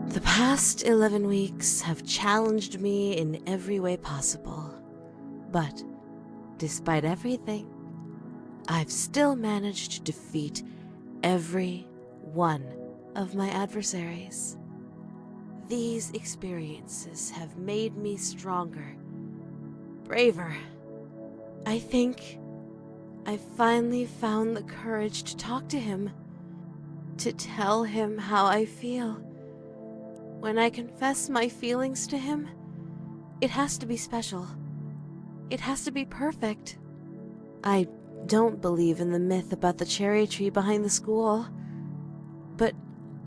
The past 11 weeks have challenged me in every way possible. But, despite everything, I've still managed to defeat every one of my adversaries. These experiences have made me stronger, braver. I think I finally found the courage to talk to him, to tell him how I feel. When I confess my feelings to him, it has to be special. It has to be perfect. I don't believe in the myth about the cherry tree behind the school, but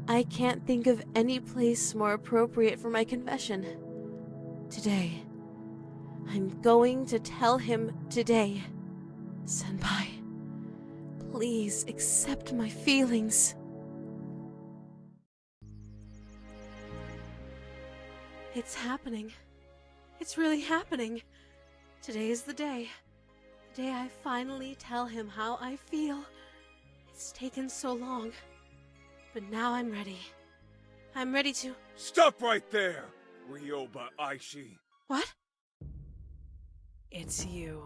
I can't think of any place more appropriate for my confession. Today, I'm going to tell him today. Senpai, please accept my feelings. It's happening. It's really happening. Today is the day. The day I finally tell him how I feel. It's taken so long. But now I'm ready. I'm ready to— Stop right there, 𝗬𝗱𝗿𝗂𝗍𝗍. What? It's you.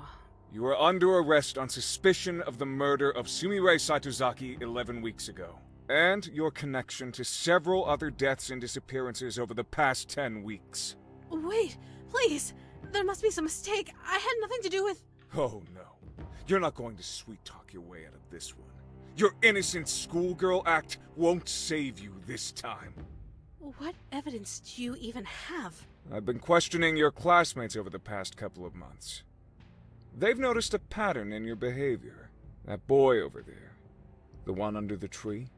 You are under arrest on suspicion of the murder of 𝗬𝗍𝗍𝗍 11 weeks ago, and your connection to several other deaths and disappearances over the past 10 weeks. Wait, please! There must be some mistake. I had nothing to do with— Oh no, you're not going to sweet-talk your way out of this one. Your innocent schoolgirl act won't save you this time. What evidence do you even have? I've been questioning your classmates over the past couple of months. They've noticed a pattern in your behavior. That boy over there, the one under the tree.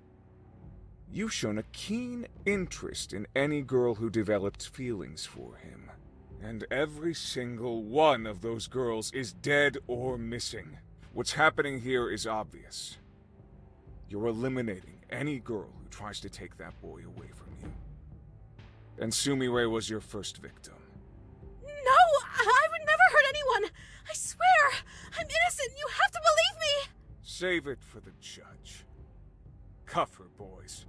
You've shown a keen interest in any girl who developed feelings for him. And every single one of those girls is dead or missing. What's happening here is obvious. You're eliminating any girl who tries to take that boy away from you. And 𝗬𝗍𝗍 was your first victim. No! I would never hurt anyone! I swear! I'm innocent! You have to believe me! Save it for the judge. Cuff her, boys.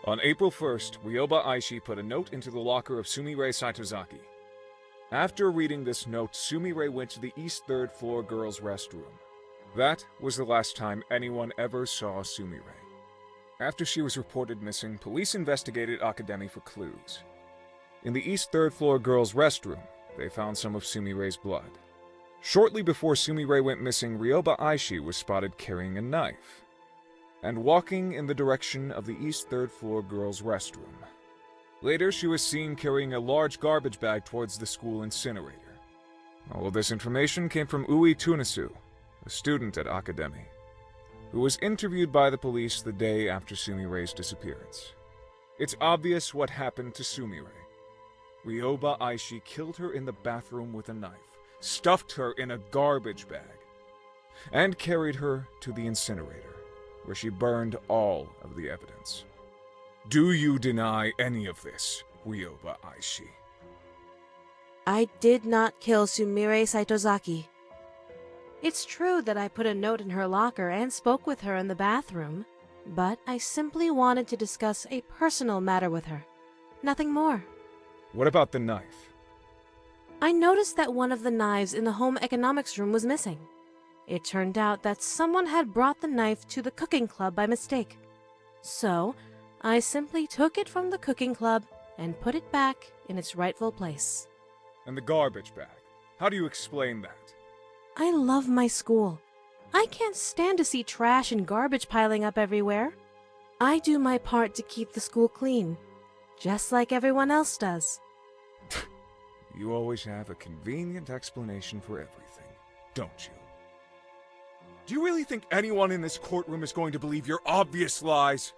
On April 1st, 𝗬𝗱𝗿𝗍𝗍 put a note into the locker of 𝗬𝗍𝗍𝗍𝗍. After reading this note, 𝗬𝗍𝗍 went to the East 3rd floor girls' restroom. That was the last time anyone ever saw 𝗬𝗍𝗍. After she was reported missing, police investigated 𝗬𝗍𝗍𝗍 for clues. In the East 3rd floor girls' restroom, they found some of 𝗬𝗍𝗍's blood. Shortly before 𝗬𝗍𝗍 went missing, 𝗬𝗱𝗍𝗍 was spotted carrying a knife and walking in the direction of the East 3rd floor girls' restroom. Later, she was seen carrying a large garbage bag towards the school incinerator. All of this information came from 𝗬𝗍𝗍𝗍, a student at 𝗬𝗍𝗍, who was interviewed by the police the day after 𝗬𝗍𝗍's disappearance. It's obvious what happened to 𝗬𝗍𝗍. 𝗬𝗱𝗍𝗍𝗍 killed her in the bathroom with a knife, stuffed her in a garbage bag, and carried her to the incinerator, where she burned all of the evidence. Do you deny any of this, 𝗬𝗱𝗿𝗍𝗍? I did not kill 𝗬𝗍𝗍𝗍𝗍. It's true that I put a note in her locker and spoke with her in the bathroom, but I simply wanted to discuss a personal matter with her. Nothing more. What about the knife? I noticed that one of the knives in the home economics room was missing. It turned out that someone had brought the knife to the cooking club by mistake. So, I simply took it from the cooking club and put it back in its rightful place. And the garbage bag? How do you explain that? I love my school. I can't stand to see trash and garbage piling up everywhere. I do my part to keep the school clean, just like everyone else does. You always have a convenient explanation for everything, don't you? Do you really think anyone in this courtroom is going to believe your obvious lies?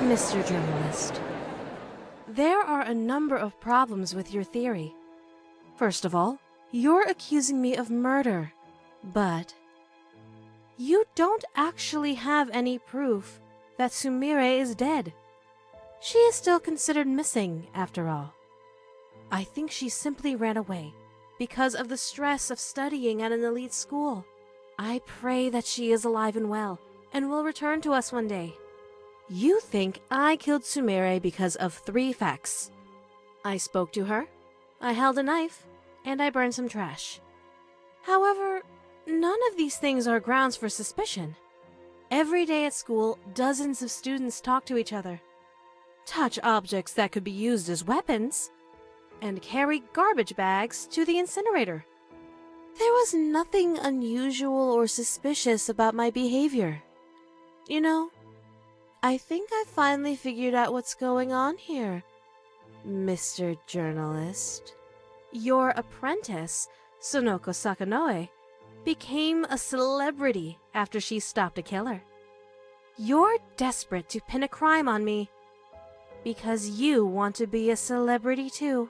Mr. Journalist, there are a number of problems with your theory. First of all, you're accusing me of murder, but You don't actually have any proof that Sumire is dead. She is still considered missing, after all. I think she simply ran away because of the stress of studying at an elite school. I pray that she is alive and well and will return to us one day. You think I killed Sumire because of 3 facts. I spoke to her, I held a knife, and I burned some trash. However, none of these things are grounds for suspicion. Every day at school, dozens of students talk to each other, touch objects that could be used as weapons, and carry garbage bags to the incinerator. There was nothing unusual or suspicious about my behavior. You know, I think I finally figured out what's going on here, Mr. Journalist. Your apprentice, Sonoko Sakanoe, became a celebrity after she stopped a killer. You're desperate to pin a crime on me because you want to be a celebrity too.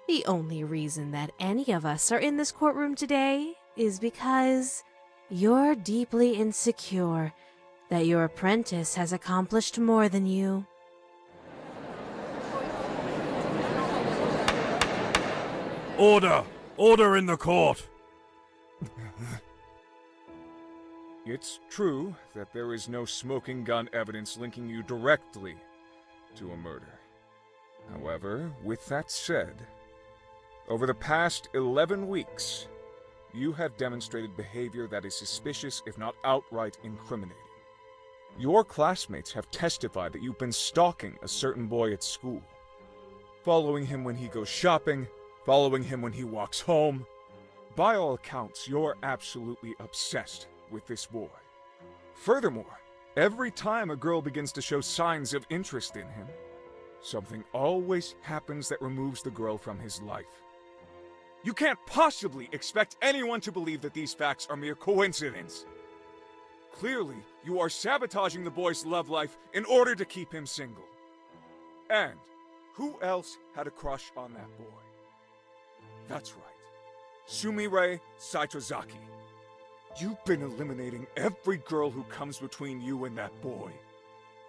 The only reason that any of us are in this courtroom today is because you're deeply insecure that your apprentice has accomplished more than you. Order! Order in the court! It's true that there is no smoking gun evidence linking you directly to a murder. However, with that said, over the past 11 weeks, you have demonstrated behavior that is suspicious, if not outright incriminating. Your classmates have testified that you've been stalking a certain boy at school, following him when he goes shopping, following him when he walks home. By all accounts, you're absolutely obsessed with this boy. Furthermore, every time a girl begins to show signs of interest in him, something always happens that removes the girl from his life. You can't possibly expect anyone to believe that these facts are mere coincidence. Clearly, you are sabotaging the boy's love life in order to keep him single. And who else had a crush on that boy? That's right, 𝗬𝗎𝗍𝗍𝗍𝗍. You've been eliminating every girl who comes between you and that boy.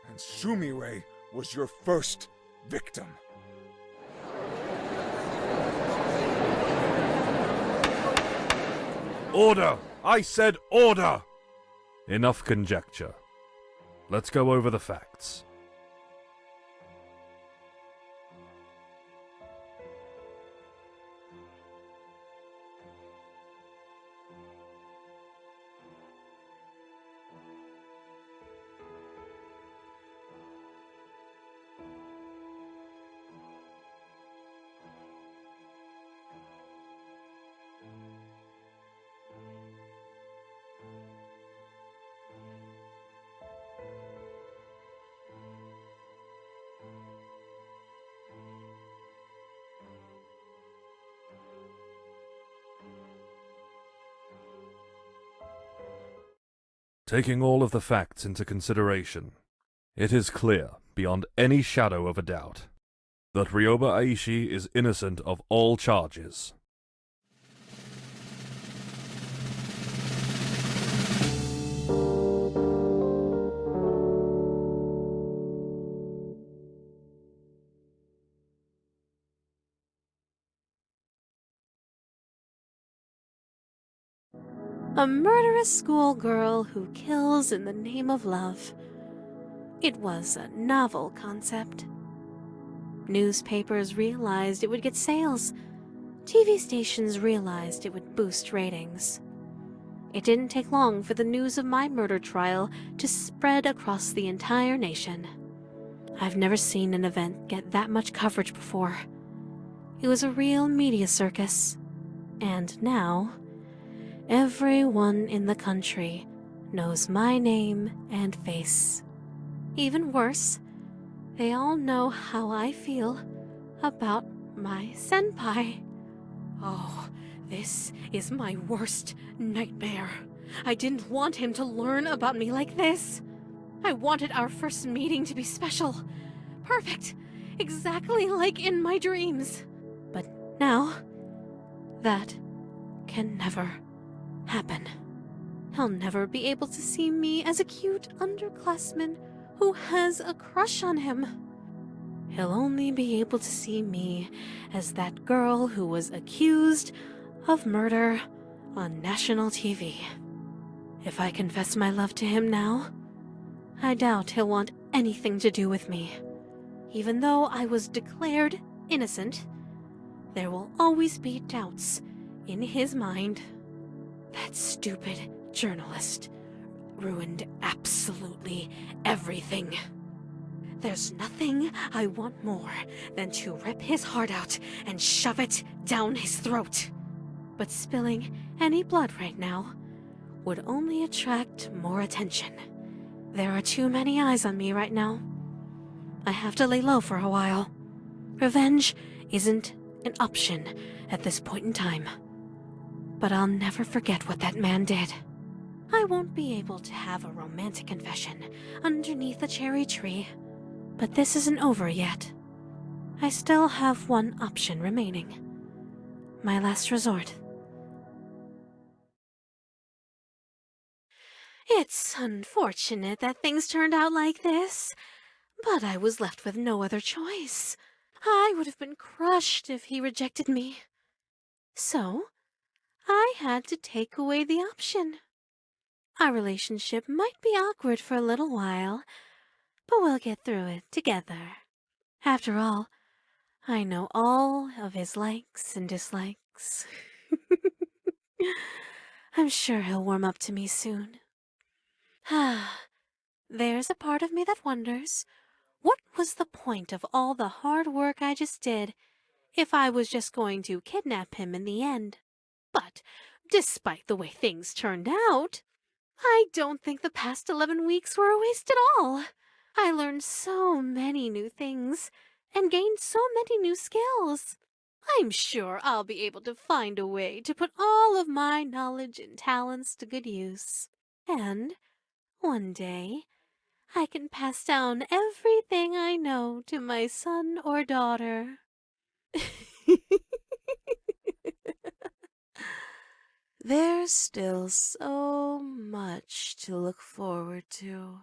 And 𝗬𝗎 was your first victim. Order! I said order! Enough conjecture. Let's go over the facts. Taking all of the facts into consideration, it is clear, beyond any shadow of a doubt, that 𝗬𝗎𝗍𝗍𝗍 is innocent of all charges. A murderous schoolgirl who kills in the name of love. It was a novel concept. Newspapers realized it would get sales. TV stations realized it would boost ratings. It didn't take long for the news of my murder trial to spread across the entire nation. I've never seen an event get that much coverage before. It was a real media circus. And now, everyone in the country knows my name and face. Even worse, they all know how I feel about my senpai. Oh, this is my worst nightmare. I didn't want him to learn about me like this. I wanted our first meeting to be special, perfect, exactly like in my dreams. But now, that can never happen. He'll never be able to see me as a cute underclassman who has a crush on him. He'll only be able to see me as that girl who was accused of murder on national TV. If I confess my love to him now, I doubt he'll want anything to do with me. Even though I was declared innocent, there will always be doubts in his mind. That stupid journalist ruined absolutely everything. There's nothing I want more than to rip his heart out and shove it down his throat. But spilling any blood right now would only attract more attention. There are too many eyes on me right now. I have to lay low for a while. Revenge isn't an option at this point in time. But I'll never forget what that man did. I won't be able to have a romantic confession underneath a cherry tree. But this isn't over yet. I still have one option remaining. My last resort. It's unfortunate that things turned out like this, but I was left with no other choice. I would have been crushed if he rejected me. So, I had to take away the option. Our relationship might be awkward for a little while, but we'll get through it together. After all, I know all of his likes and dislikes. I'm sure he'll warm up to me soon. There's a part of me that wonders, what was the point of all the hard work I just did if I was just going to kidnap him in the end? But despite the way things turned out, I don't think the past 11 weeks were a waste at all. I learned so many new things and gained so many new skills. I'm sure I'll be able to find a way to put all of my knowledge and talents to good use. And one day, I can pass down everything I know to my son or daughter. There's still so much to look forward to.